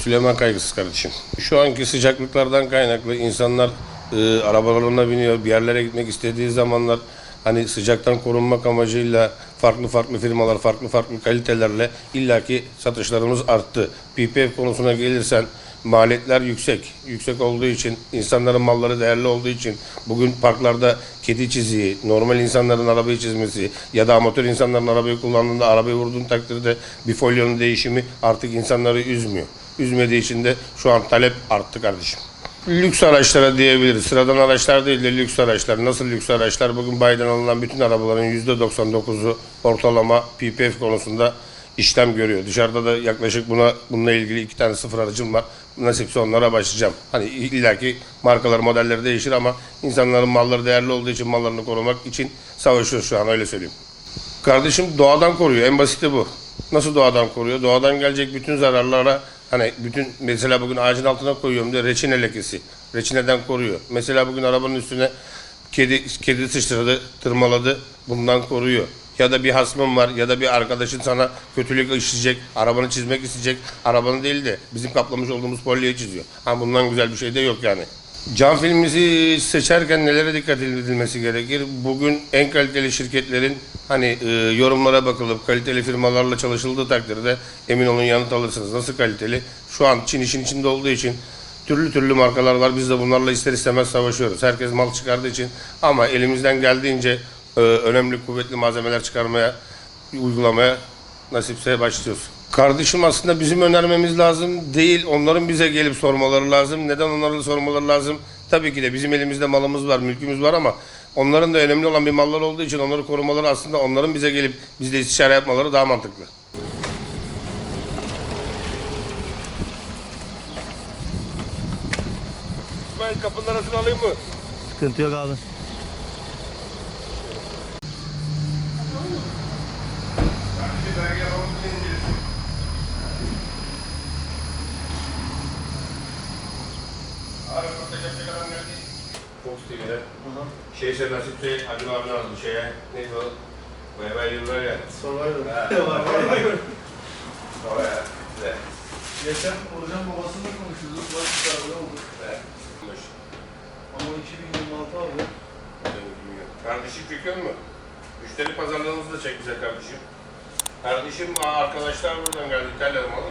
Süleyman Kaygısız kardeşim. Şu anki sıcaklıklardan kaynaklı insanlar arabalarına biniyor. Bir yerlere gitmek istediği zamanlar hani sıcaktan korunmak amacıyla farklı firmalar, farklı kalitelerle illaki satışlarımız arttı. PPF konusuna gelirsen maliyetler yüksek. Yüksek olduğu için, insanların malları değerli olduğu için bugün parklarda kedi çiziği, normal insanların arabayı çizmesi ya da amatör insanların arabayı kullandığında arabayı vurduğun takdirde bir folyonun değişimi artık insanları üzmüyor. Üzmediği için de şu an talep arttı kardeşim. Lüks araçlara diyebiliriz. Sıradan araçlar değil de lüks araçlar. Nasıl lüks araçlar? Bugün bayiden alınan bütün arabaların %99'u ortalama PPF konusunda işlem görüyor. Dışarıda da yaklaşık bununla ilgili 2 tane sıfır aracım var. Nasipse onlara başlayacağım. Hani illaki markalar, modelleri değişir ama insanların malları değerli olduğu için mallarını korumak için savaşıyoruz şu an, öyle söyleyeyim. Kardeşim doğadan koruyor. En basiti bu. Nasıl doğadan koruyor? Doğadan gelecek bütün zararlara hani mesela bugün ağacın altına koyuyorum diye reçine lekesi. Reçineden koruyor. Mesela bugün arabanın üstüne kedi sıçradı, tırmaladı. Bundan koruyor. Ya da bir hasmın var ya da bir arkadaşın sana kötülük işleyecek, arabanı çizmek isteyecek. Arabanı değil de bizim kaplamış olduğumuz polyeyi çiziyor. Ha, bundan güzel bir şey de yok yani. Cam filmimizi seçerken nelere dikkat edilmesi gerekir? Bugün en kaliteli şirketlerin hani yorumlara bakılıp kaliteli firmalarla çalışıldığı takdirde emin olun yanıt alırsınız. Nasıl kaliteli? Şu an Çin işin içinde olduğu için türlü markalar var. Biz de bunlarla ister istemez savaşıyoruz. Herkes mal çıkardığı için ama elimizden geldiğince önemli kuvvetli malzemeler çıkarmaya, uygulamaya nasipse başlıyoruz. Kardeşim aslında bizim önermemiz lazım değil, onların bize gelip sormaları lazım. Neden onların sormaları lazım? Tabii ki de bizim elimizde malımız var, mülkümüz var ama onların da önemli olan bir mallar olduğu için onları korumaları aslında onların bize gelip bizle istişare yapmaları daha mantıklı. İsmail, kapının arasını alayım mı? Sıkıntı yok abi. Fox TV'de. Şeyse nasipse Acun abi aldı şeye. Neydi o? Bay yıllar ya. Survivor. O ya. Evet. Geçen Orcan babasıyla konuşuyorduk. Basit bir oldu. Evet. Ama 2026 abi. Kardeşim fikir mi? Müşteri pazarlığımızı da çek bize kardeşim. Kardeşim arkadaşlar buradan geldi. İtalyan malı.